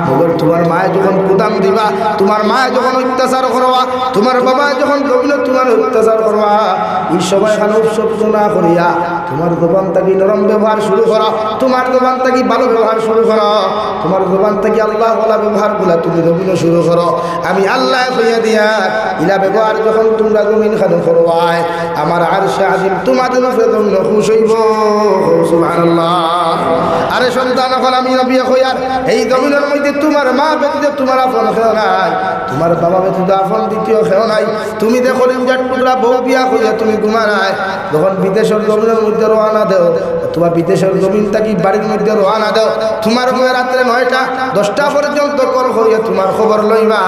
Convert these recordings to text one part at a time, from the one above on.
মগর তোমার মায়ে যখন কুদাম দিবা, তোমার মায়ে যখন অত্যাচার করবা, তোমার বাবা যখন গভীর তোমার অত্যাচার করবা, এই সবাই খান উৎসব না করিয়া তোমার দোকান থেকে নরম ব্যবহার শুরু করো, তোমার দোকান থেকে ভালো ব্যবহার শুরু করো, তোমার দোকান থেকে আল্লাহ বলা ব্যবহার গুলা তুমি রবিন শুরু করো। আমি আল্লাহ কইয়া দিয়া ইলা ব্যবহার যখন তোমরা জমিন খানো করবাই, আমার আরশে আজিম তোমাদের উপরে জমিন খুশ হইব। সুবহানাল্লাহ। আরে সন্তান এখন আমি নবী কইয়ার এই জমিনের মধ্যে তোমার মা ব্যতীত তোমার আপন কেউ নাই, তোমার বাবা ব্যতীত আপন দ্বিতীয় কেউ নাই। তুমি দেখো যার টুকরা বউ বিয়া কইয়া তুমি ঘুমানায়, যখন বিদেশের জমিনের মধ্যে রওনা দেও, তোমার বিদেশের জমিন থাকি বাড়ির মধ্যে রওনা দেও, তোমার বউ রাত্রে 9টা 10টা পর্যন্ত কল করিয়া তোমার খবর লইবা।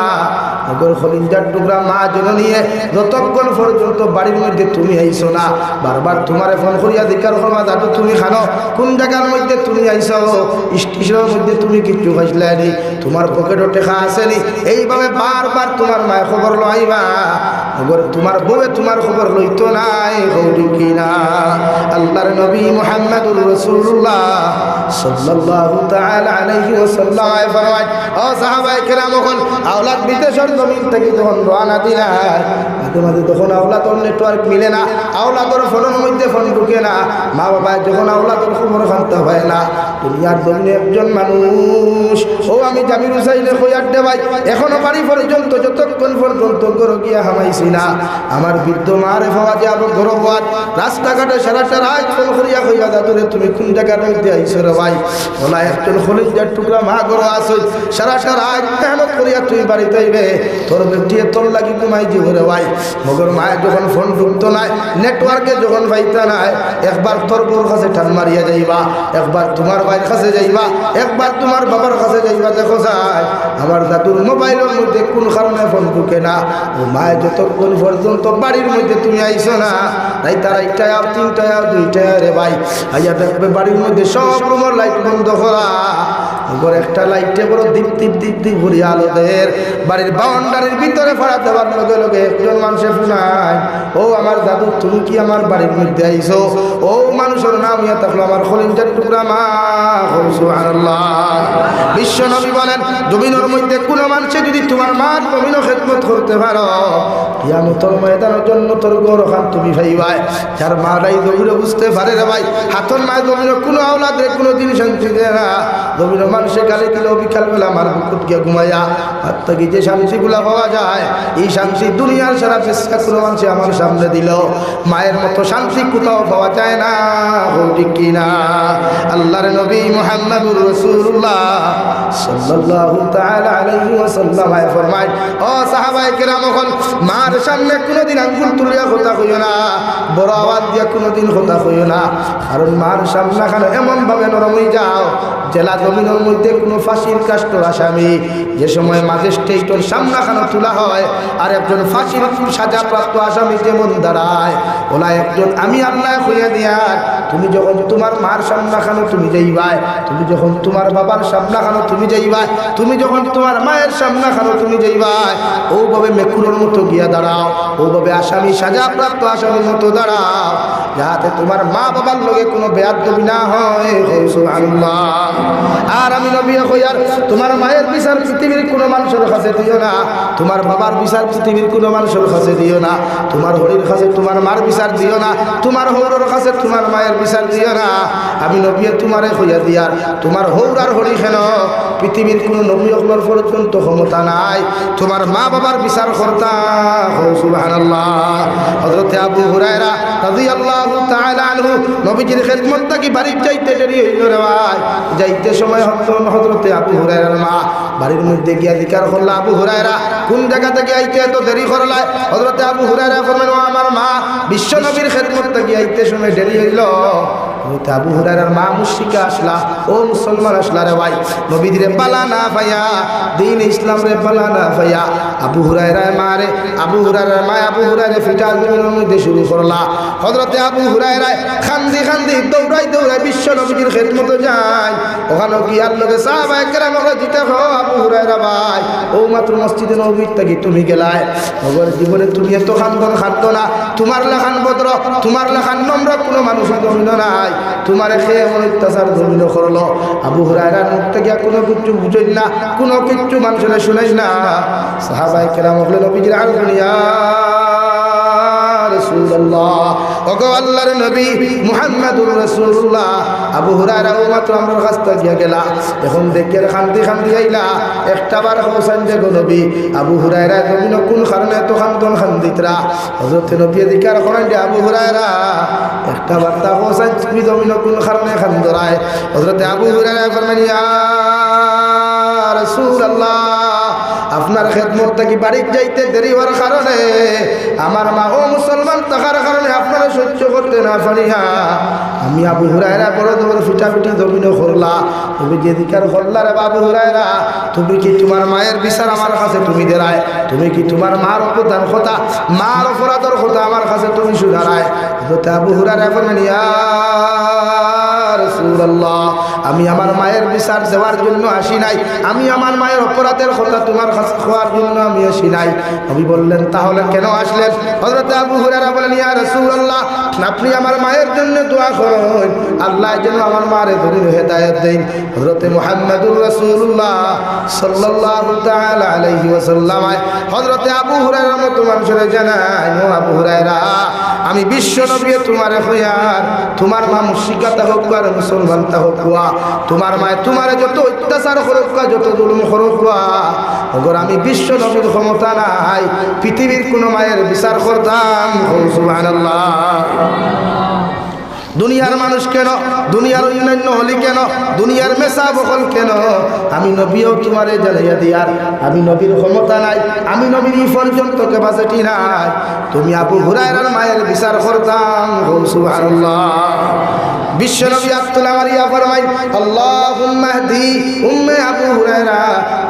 মগর খলিঞ্জার টুকরা মা জননীয়ে যতক্ষণ পর্যন্ত বাড়ির মধ্যে তুমি আইছো না, বারবার তোমার ফোন করিয়া দিকার করবা দাদু তুমি খানো, কোন জায়গার মধ্যে তুমি আইছো, স্টেশনের মধ্যে তুমি কিচ্ছু খাইছিলানি, তোমার পকেটও টেকা আসেনি, এইভাবে বারবার তোমার মায়ের খবর লইবা। মগর তোমার বউয়ে তোমার খবর লইতো নাই, হৌরি কিনা। আল্লাহর নবী মুহাম্মদুর রাসূলুল্লাহ সাল্লাল্লাহু তাআলা আলাইহি ওয়াসাল্লাম ফরমায়, ও সাহাবায়ে কেরাম, যখন আওলাদ বিদেশের জমিন থেকে যখন রওনা দিলাম, মাঝে মাঝে তখন আওলাদর নেটওয়ার্ক মিলে না, আওলাদর ফোনের মধ্যে ফোন ঢুকে না, মা বাবা যখন আওলাদর খবর জানতে হয় না, দুনিয়ার জমিনে একজন মানুষ, ও আমি জামির হুসাইনে কইয়ার দে ভাই, এখনো বাড়ি পর্যন্ত যতক্ষণ পর্যন্ত গরো গিয়া হামাইছি না, আমার বৃদ্ধ মারে পাওয়া যাবো গরবাদ রাস্তাঘাটে সারাটা রাত ফোন করিয়া কইয়া দাদুরে তুমি কোন জায়গার মধ্যে আইছো রে ভাই, ওলা একজন খলিঞ্জার টুকরা মা গরো আসো, সারাটা রাত মেহনত করিয়া তুই বাড়িতে আইবে, তোর বেটিয়ে তোর লাগি ঘুমাই দিব রে ভাই। মগর মায়ের যখন ফোন ঢুকতো নাই, নেটওয়ার্কে যখন পাইতা নাই, একবার তোর বউর কাছে টান মারিয়া যাইবা, একবার তোমার ভাইয়ের কাছে যাইবা, একবার তোমার বাবার কাছে যাইবা, দেখো যায় আমার দাদুর মোবাইলের মধ্যে কোন কারণে ফোন ঢুকে না, ও মায়ের যতক্ষণ পর্যন্ত বাড়ির মধ্যে তুমি আইছো না, তাই তারা 1টায় 3টায় 2টায় রে ভাই আইয়া দেখবে বাড়ির মধ্যে সব রুমের লাইট বন্ধ করা, ওর একটা লাইটে বড় দীপ দীপ দীপ দীপ ভরিয়া আলোদের বাড়ির বাউন্ডারির ভিতরে ফড়া দেওয়ার লগে লগে একজন মানুষের শুনায়, ও আমার দাদু তুমি কি আমার বাড়ির মধ্যে আইছো, ও মানুষের নাম ইয়া থাকলো আমার খলিঞ্জার টুকরা মা। সুবহানাল্লাহ। বিশ্ব নবী বলেন, জমিনের মধ্যে কোনো মানুষে যদি তোমার মার জমিন খেদমত করতে পারো, কিয়ামতের ময়দানের জন্য তোর গৌরখান তুমি ভাইবাই। যার মা নাই জমিনে বুঝতে পারে রে ভাই, হাতর মায় জমিনে কোনো আওলাদরে কোনো দিন শান্তি দেয় না, জমিনে মানুষে গালি দিল বিকালবেলা আমার বুকুত গিয়া ঘুমাইয়া, আর থেকে যে শান্তিগুলা পাওয়া যায়, এই শান্তি দুনিয়ার সারা চেষ্টা করে মানুষে আমার সামনে দিল, মায়ের মতো শান্তি কোথাও পাওয়া যায় না, ঠিক কিনা। আল্লাহর নবী মুহাম্মদুর রাসূলুল্লাহ সাল্লাল্লাহু তাআলা আলাইহি ওয়াসাল্লাম ফরমায়, ও সাহাবায়ে কেরাম, মার সামনে কোনোদিন আঙ্গুল তুলিয়া কথা কইও না, বড় আওয়াজ দিয়া কোনোদিন কথা কইও না, কারণ মার সামনে খানো এমন ভাবে নরম হয়ে যাও, জেলা জমিনের মধ্যে কোনো ফাঁসির কাষ্ট আসামি যে সময় ম্যাজিস্ট্রেটের সামনাখানো তোলা হয়, আর একজন ফাঁসির সাজাপ্রাপ্ত আসামি যেমন দাঁড়ায়, ওলা একজন আমি আল্লাহ কইয়া দিয়া, তুমি যখন তোমার মার সামনাখানো তুমি যাইবাই, তুমি যখন তোমার বাবার সামনাখানো তুমি যাইবাই, তুমি যখন তোমার মায়ের সামনাখানো তুমি যাইবাই, ওভাবে মেকুরের মতো গিয়া দাঁড়াও, ওভাবে আসামি সাজাপ্রাপ্ত আসামির মতো দাঁড়াও, যাতে তোমার মা বাবার লগে কোনো বেয়াদবি না হয়। সুবহানাল্লাহ। আর আমি নবী কইয়ার, তোমার মায়ের বিচার পৃথিবীর কোনো মানুষের কাছে দিও না, তোমার বাবার বিচার পৃথিবীর কোনো মানুষের কাছে দিও না, তোমার হরির কাছে তোমার মার বিচার দিও না, তোমার হৌরের কাছে তোমার মায়ের বিচার দিও না। আমি নবী তোমারে কইয়া দিয়ার, তোমার হৌর আর হরি কেন পৃথিবীর কোনো নবী হকর পর্যন্ত ক্ষমতা নাই তোমার মা বাবার বিচার করতা। সুবহানাল্লাহ। হযরত আবু হুরায়রা রাদিয়াল্লাহু তাআলা আনহু নবীজির খেদমত থেকে বাড়ি যাইতে দেরি হইল রে ভাই, যাইতে সময় হযরত আবু হুরায়রার মা বাড়ির মধ্যে গিয়া জিকার করলা, আবু হুরায়রা কোন জায়গা থেকে আইতে এত দেরি করলাই? হযরত আবু হুরায়রা ফরমালেন, ও আমার মা, বিশ্ব নবীর খেদমত থেকে আইতে সময় দেরি হইল। আবু হুরায়রার মা মুশরিকা আসলা, ও মুসলমান আসলা রে ভাই, নবীজিরে পালা না পাইয়া, দিন ইসলাম রে পালা না পাইয়া আবু হুরায়রার মা রে, আবু হুরায়রার মা আবু হুরায়রা ফিটার জমিনের মধ্যে শুরু করলা। হযরতে আবু হুরায়রা খান্দি খান্দি দৌড়াই দৌড়াই বিশ্ব নবীজির খেদমতে যায়। ওখানে গিয়ার লগে সাহাবায়ে কেরাম জিতে হো আবু হুরায়রা ভাই, ও মাত্র মসজিদে নববীর থেকে তুমি গেলায়, ওগর জীবনে তুমি এত খান্দন খাদ্য না, তোমার লেখান ভদ্র, তোমার লেখান নম্র কোনো মানুষ জমিন নাই। তোমার খেয়ে এমন অত্যাচার জমিন করলো। আবু হুরায়রার মুখ থেকে কোনো কিছু বুঝেন না, কোনো কিছু মানুষের শুনেন না। সাহাবায়ে কেরাম বললেন নবীজির আর দুনিয়া রাসূলুল্লাহ, ওগো আল্লাহর নবী মুহাম্মদুর রাসূলুল্লাহ। আবু হুরায়রা ও মাত্র আমার কাছ থেকে গেলা, এখন দেখে খান্দি খান্দি আইলা একটা বার হোসেন যে গো নবী। আবু হুরায়রা জমিন কোন কারণে এত খান্দন খান্দিতরা? হযরত নবী দিকার করেন যে আবু হুরায়রা একটা বার্তা হোসেন তুমি জমিন কোন কারণে খান্দরায়? হযরত আবু হুরায়রা ফরমান ইয়া রাসূলুল্লাহ, আপনার খেদমত থেকে বাড়ি যাইতে দেরি হওয়ার কারণে আমার মা ও মুসলমান থাকার কারণে আপনারা সহ্য করতে না পারিয়া আমি আবু হুরায়রা বড় বড় ফিটাফিটি জমিন করলা। তুমি যে দিকার করলা রে আবু হুরায়রা, তুমি কি তোমার মায়ের বিচার আমার কাছে তুমি দেরায়? তুমি কি তোমার মার অপদান কথা, মার অপরাধের কথা আমার কাছে তুমি শুধারায়? আবু হুরায়রা বলেন ইয়া রাসূলুল্লাহ, আমি আমার মায়ের বিচার দেওয়ার জন্য আসি নাই, আমি আমার মায়ের অপরাধের কথা তোমার কাছে খোয়ার জন্য আমি আসি নাই। নবী বললেন তাহলে কেন আসলেন? হযরত আবু হুরায়রা বলেন ইয়া রাসূলুল্লাহ, আপনি আমার মায়ের জন্য দোয়া করুন, আল্লাহ যেন আমার মারে ধরে হেদায়েত দেন। হযরত মুহাম্মদুর রাসূলুল্লাহ সাল্লাল্লাহু তাআলা আলাইহি ওয়াসাল্লাম হযরত আবু হুরায়রার মতো মানুষের জানায় ও আবু হুরায়রা, আমি বিশ্ব নবী তোমার হইয়ার তোমার মা মুশরিকা তা হোক আর মুসলমান তা হোক, তোমার মায় তোমার যত অত্যাচার করুক, যত জুলুম করুক, ওগর আমি বিশ্ব নবীর ক্ষমতা নাই পৃথিবীর কোন মায়ের বিচার করতাম। সুবহানাল্লাহ। দুনিয়ার মানুষ কেন, দুনিয়ার অন্যান্য হলি কেন, দুনিয়ার মেসা বকল কেন, আমি নবীও তোমারে জানাইয়া দিয়ার আমি নবীর ক্ষমতা নাই, আমি নবীর এই পর্যন্ত ক্যাপাসিটি নাই, তুমি আবু হুরায়রার মায়ের বিচার করতাম। সুবহানাল্লাহ। বিশ্ব নবী আব্দুল্লাহ মারিয়া ফরমাই আল্লাহুম্মা হদি উম্মে আবু হুরায়রা,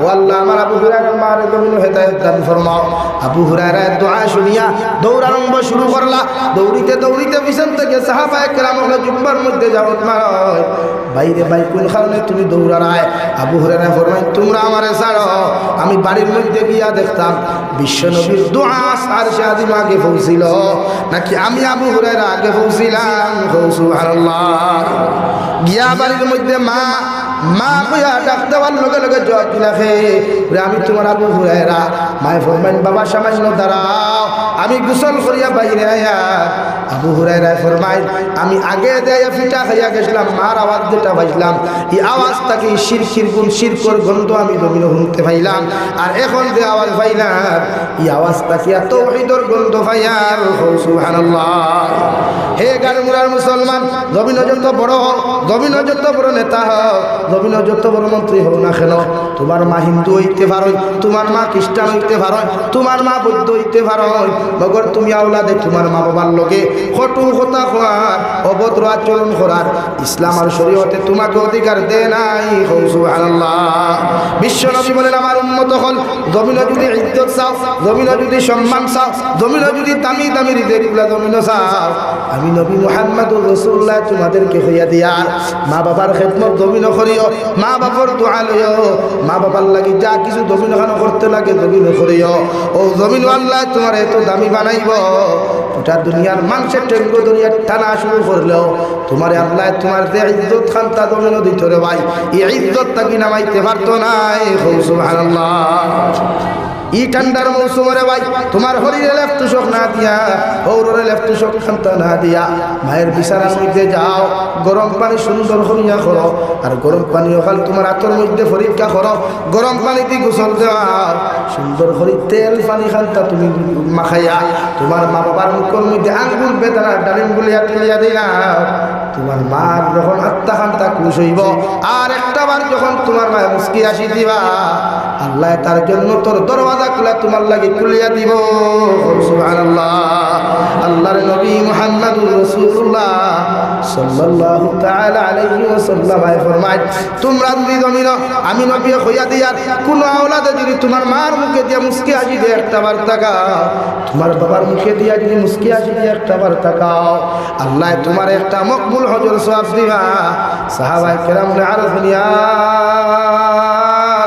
ও আল্লাহ আমার আবু হুরায়রার মায়ের জমিন হেদায়েত দান ফরমাও। আবু হুরায়রার দোয়া শুনিয়া দৌড়ারম্ভ শুরু করলা। দৌড়িতে দৌড়িতে পিছন থেকে সাহাবায়ে কেরাম হলো জুব্বার মধ্যে যাবত মারয়, বাইরে ভাই কোন কারণে তুমি দৌড়ারায়? আবু হুরায়রা ফরমাই তোমরা আমারে ছাড়ো, আমি বাড়ির মধ্যে গিয়া দেখতাম বিশ্ব নবীর দোয়া আরশে আজিম আগে পৌঁছিল নাকি আমি আবু হুরায়রা আগে পৌঁছিলাম? সুবহানাল্লাহ। গিয়া বাড়ির মধ্যে মা মা কইয়া ডাক দেওয়ার লগে লগে জয় দিলা খে আমি তোমার আবু হুরায়রা। মায়ে ফরমাইন বাবা সামান্য দাঁড়াও, আমি গোসল করিয়া বাইরে আয়া। আবু হুরায়রা ফরমাইন আমি আগে দেয়া ফিটা খাইয়া গেছিলাম, মার আওয়াজ যেটা পাইছিলাম এই আওয়াজটাকে শিরকির গুণ শিরকর গন্ধ আমি জমিনে শুনতে পাইলাম, আর এখন যে আওয়াজ পাইলাম এই আওয়াজটাকে তাওহীদের গন্ধ পাইয়ার। সুবহানাল্লাহ। হে গানমুরার মুসলমান, জমিন যত বড় হও, জমিন যত বড় নেতা হও, জমিন যত বড় মন্ত্রী হও না কেন, তোমার মা হিন্দু হইতে পারো, তোমার মা খ্রিস্টান হইতে পারো, তোমার মা বৌদ্ধ হইতে পারো, মগর তুমি আওলাদে তোমার মা বাবার লগে কটু কথা কওয়ার, অভদ্র আচরণ করার ইসলাম আর শরীয়তে তোমাকে অধিকার দেয় নাই। সুবহানাল্লাহ। বিশ্ব নবী বলেন আমার উম্মত হল জমিন যদি ইজ্জত চাও, জমিন যদি সম্মান চাও, জমিন যদি দামি দামি রিজেকগুলা জমিন চাও, আমি নবী মুহাম্মদুর রাসূলুল্লাহ তোমাদেরকে হইয়া দিয়ার মা বাবার খেদমত জমিন করিও, মা বাবার দোয়া লইও, মা বাবার লাগি যা কিছু জমিন খানো করতে লাগে জমিন করিও। ও জমিন আল্লাহ তোমার এত দামি বানাইব, ওটা দুনিয়ার মানুষের টেঙ্গো দুনিয়ার টানা শুরু করলেও তোমার আল্লাহ তোমার যে ইজ্জত খান্তা জমিন দিত রে ভাই, এই ইজ্জত তাকে নামাইতে পারতো নাই। সুবহানাল্লাহ। ই ঠান্ডার মৌসুমে ভাই তোমার শরীরে লেফট শোক না দিয়া, হৌরে লেফট শোক খান্তা না দিয়া মায়ের বিছানার মধ্যে যাও, গরম পানি সুন্দর করিয়া করো, আর গরম পানি ওখান তোমার হাতের মধ্যে পরীক্ষা করো, গরম পানি দিয়ে গোসল দেওয়া, সুন্দর করে তেল পানি খান্তা তুমি মাখাইয়া তোমার মা বাবার মুখের মধ্যে আঙ্গুল বেদানা ডালিম গুলিয়া তুলিয়া দিলাম। তোমার মার যখন আত্মা খান্তা খুশ হইব, আর একটা বার যখন তোমার মায়ের মুস্কি আসি দিবা, আল্লাহ তার জন্য তোর দরওয়াজা খুলে তোমার লাগি খুলিয়া দিব। সুবহানাল্লাহ। আল্লাহর নবী মুহাম্মদুর রাসূলুল্লাহ সাল্লাল্লাহু তাআলা আলাইহি ওয়াসাল্লাম ফরমায় তোমরা যদি জমিন আমি নবী হইয়া দিয়ার কোন আওলাদে যদি তোমার মার মুখে দিয়া মুস্কি আসি দিয়ে একটা বার তাকাও, তোমার বাবার মুখে দিয়া যদি মুস্কি আসি দিয়ে একটা বার তাকাও, আল্লাহ তোমার একটা মকবুল হজর সওয়াব দিবা। সাহাবায়ে কেরাম আরফিয়া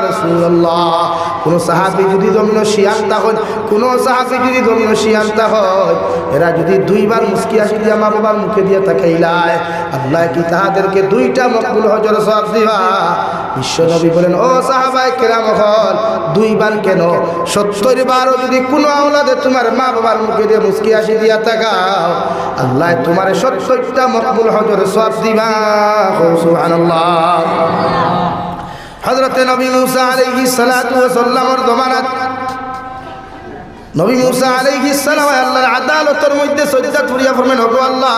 রাসূলুল্লাহ কোনো সাহাবী যদি জমিন শিয়ান্তা হয়, কোনো সাহাবী যদি জমিন শিয়ান্তা হয়, এরা যদি দুইবার মুস্কি হাসি দিয়া মা বাবার মুখে দিয়ে তাকাইলায়, আল্লাহ কি তাহাদেরকে দুইটা মকবুল হজর সওয়াব দিবা। বিশ্ব নবী বলেন, ও সাহাবায়ে কেরাম হল, দুইবার কেন 70 বারও যদি কোনো আওলাদে তোমার মা বাবার মুখে দিয়ে মুস্কি হাসি দিয়া তাকাও, আল্লাহ তোমার 70টা মকবুল হজর সওয়াব দিবা। সুবহানাল্লাহ। হযরতে নবী মুসা আলাইহিস সালাতু ওয়াস সালামের জমানাত নবী মুসা আলাইহিস সালাম আল্লাহর আদালতের মধ্যে সজদা করিয়া ফরমান, ওগো আল্লাহ,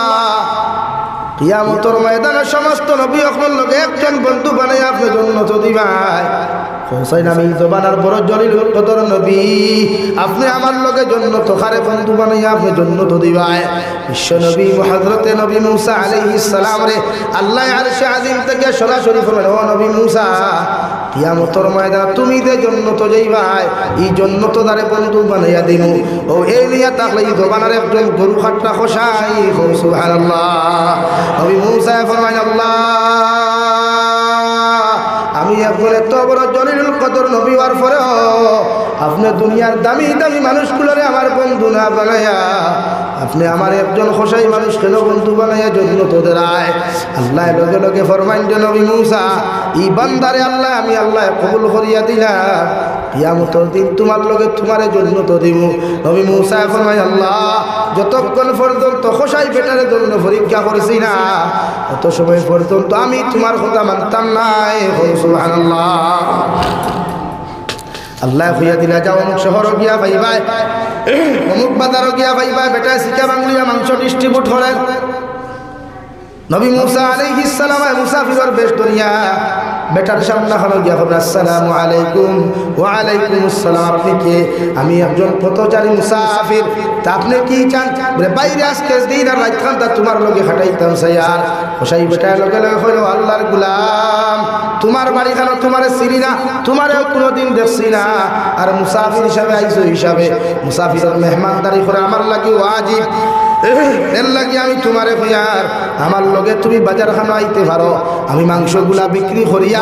কিয়ামতের ময়দানে সমস্ত নবী সকল লোক একজন বন্ধু বানাই আপনি জান্নাত দিবাই। হোসেন আমি জবানার বড় জলিলুল কদর নবী, আপনি আমার লগে জান্নাত খারে বন্ধু বানাই আপনি জান্নাত দিবাই। বিশ্ব নবী হযরতে নবী মুসা আলাইহিস সালাম রে আল্লাহ আরশে আজিম থেকে সরাসরি ফরমান, ও নবী মুসা, কিয়ামতের ময়দানে তুমি যে জান্নাত যাইবাই, এই জান্নাত দ্বারে বন্ধু বানাইয়া দিমু। ও এই নিয়া তাকলে এই জবানার একজন গরু খাটটা খোসাই। সুবহানাল্লাহ। নবী মুসা ফরমায়, আল্লাহ, আমি এখন এত বড় জলিলুল কদর নবী হওয়ার পরেও আপনি দুনিয়ার দামি দামি মানুষগুলোরে আমার বন্ধু না বানাইয়া আপনি আমার একজন খোসাই মানুষ কেন বন্ধু বানাইয়া জান্নাত দেরায়। আল্লাহ লগে লগে ফরমাইন যে নবী মুসা, এই বান্দারে আল্লাহ আমি আল্লাহ কবুল করিয়া দিলাম, কিয়ামতের দিন তোমার লগে তোমারে জান্নাত দিব। নবী মুসা ফরমায়, আল্লাহ, যতক্ষণ পর্যন্ত খোসাই বেটারে জন্য পরীক্ষা করেছি না, অত সময় পর্যন্ত আমি তোমার কথা মানতাম নাই। সুবহানাল্লাহ। আল্লাহ হইয়া দিলা, যাও অমুক শহর গিয়া পাইবাই, অমুক বাজারও গিয়া পাইবাই, বেটা শিকা বাংলিয়া মাংস ডিস্ট্রিবিউট করেন। নবী মুসা আলাইহিস সালাম মুসাফিরের বেশ ধরিয়া বেটার সামনে হলো গিয়া বললেন, আসসালামু আলাইকুম। ওয়া আলাইকুম আসসালাম। আপনি কে? আমি একজন পথচারী মুসাফির। তা আপনি কি চান? বলে, বাইরে আজকে দিন আর রাত খান তা তোমার লগে খাটাইতাম স্যার। হোসাই বেটার লগে লগে হইল, আল্লাহর গোলাম, তোমার বাড়ি খানো তোমারে চিনি না, তোমারেও কোনোদিন দেখছি না, আর মুসাফির হিসাবে আইসো হিসাবে মুসাফিরের মেহমানদারি করে আমার লাগি ওয়াজিব। এর লাগি আমি তোমারে কইয়ার আমার লগে তুমি বাজার খানো আইতে পারো, আমি মাংসগুলা বিক্রি করিয়া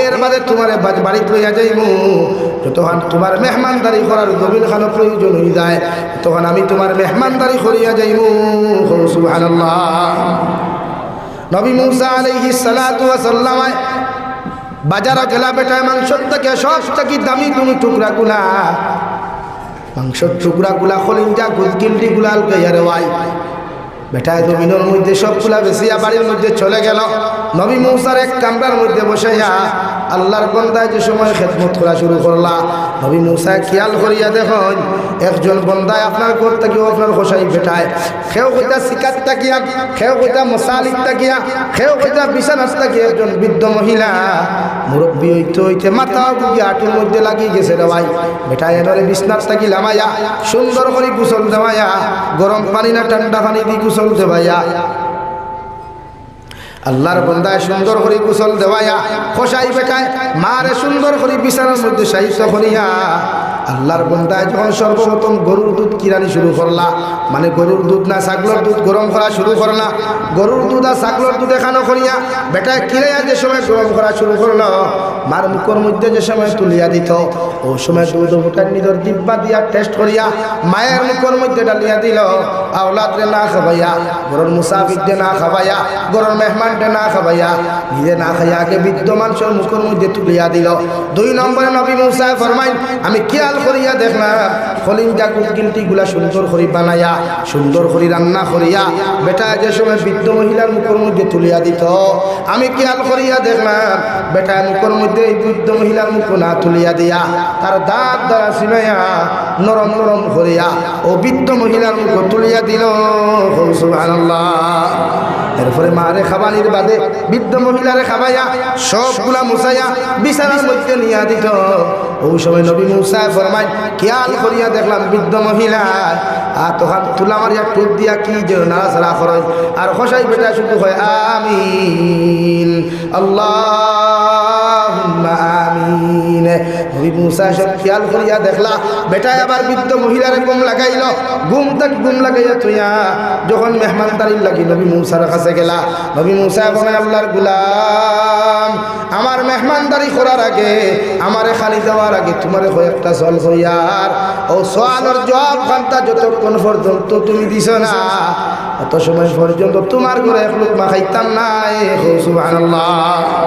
এর বাদে তোমারে বাড়িতে লইয়া যাইমু। যতক্ষণ তোমার মেহমানদারি করার জমিন খানো প্রয়োজন হয়ে যায়, তখন আমি তোমার মেহমানদারি করিয়া যাইমু। সুবহানাল্লাহ। নবী মুসা আলাইহিস সালাতু ওয়াস সালাম বাজারে গেলা, বেটায় মাংসর থেকে সব থেকে দামি তুমি টুকরাগুলা, মাংসর টুকরাগুলা খলিঞ্জা গুলগিল্ডি গুলাল গাইয়ারে ওয়াই বেটায় জমিনের মধ্যে সবগুলা বেশিয়া বাড়ির মধ্যে চলে গেল। নবী মুসার এক কামরার মধ্যে বসাইয়া আল্লাহর বন্দায় যে সময় খেদমত করা শুরু করলা, নবী মুসা খেয়াল করিয়া দেখুন, একজন বন্দায় আপনার ঘর থেকেও আপনার খোসাই বেটায়, খেও কইতা শিকার তাকিয়া, খেও কইতা মশালিক তাকিয়া, খেও কইতা বিছানার তাকিয়া একজন বৃদ্ধ মহিলা মুরব্বী হইতে হইতে মাথা বুকি আটুর মধ্যে লাগিয়ে গেছে রে ভাই। বেটায় এবারে বিছনার তাকি লামাইয়া সুন্দর করে গোসল দেওয়াইয়া, গরম পানি না ঠান্ডা পানি দিয়ে গোসল দেওয়াইয়া, আল্লাহর বন্দায় সুন্দর করে গোসল দেওয়াইয়া খোসাই বেটায় মারে সুন্দর করে বিছানার মধ্যে সাহিত্য করিয়া আল্লাহর বন্দায় যখন সর্বপ্রথম গরুর দুধ কিরানি শুরু করলা, মানে গরুর দুধ না ছাগলের দুধ গরম করা শুরু করলা, গরুর দুধ আর ছাগলের দুধ এখানো করিয়া বেটায় কিরাইয়া যে সময় গরম করা শুরু করলো, মার মুখের মধ্যে যে সময় তুলিয়া দিত, ও সময় দুধ মুখের নিজের ডিব্বা দিয়া টেস্ট করিয়া মায়ের মুখের মধ্যে ডালিয়া দিল। আওলাদরে না খাবাইয়া, গরুর মুসাফিরকে না খাবাইয়া, গরুর মেহমানকে না খাবাইয়া, নিজে না খাইয়া আগে বৃদ্ধ মানুষের মুখের মধ্যে তুলিয়া দিল। 2 নম্বরে নবী মুসা ফরমাইন, আমি খেয়াল করিয়া দেখলাম খলিঞ্জা গুলগিল্টি গুলা সুন্দর করে বানাইয়া সুন্দর করে রান্না করিয়া বেটা যে সময় বৃদ্ধ মহিলার মুখের মধ্যে তুলিয়া দিত, আমি খেয়াল করিয়া দেখলাম বেটা মুখের মধ্যে এই বৃদ্ধ মহিলার মুখ না তুলিয়া দিয়া তার দাঁত দ্বারা সিনাইয়া নরম নরম করিয়া ও বৃদ্ধ মহিলার মুখ তুলিয়া দিল। সুবহানাল্লাহ। এরপরে মারে খাবানির বাদে বৃদ্ধ মহিলারে খাবাইয়া সবগুলা মুছাইয়া বিছানার মধ্যে নিয়া দিত। ওই সময় নবী মুসা ফরমায়, খেয়াল করিয়া দেখলাম বৃদ্ধ মহিলা আর তখন তুলা মারিয়া টুপ দিয়া কি যে নাড়াচাড়া করে আর খসাই বেটা শুধু হয় আমিন আল্লাহুম্মা আমিন। নবী মুসা সব খেয়াল করিয়া দেখলা বেটায় আবার বৃদ্ধ মহিলারে ঘুম লাগাইল, ঘুম লাগাইয়া তুইয়া যখন মেহমানদারির লাগি নবী মুসার কাছে গেলা, নবী মুসা বলে, আল্লাহর গোলাম, আমার মেহমানদারি করার আগে আমারে খালি দেওয়ার আগে তোমারে কয়েকটা সল হইয়ার ও সওয়ালের জবাব খান্তা যতক্ষণ পর্যন্ত তুমি দিছ না অত সময় পর্যন্ত তোমার ঘরে এক লোকমা খাইতাম না। সুবহানাল্লাহ।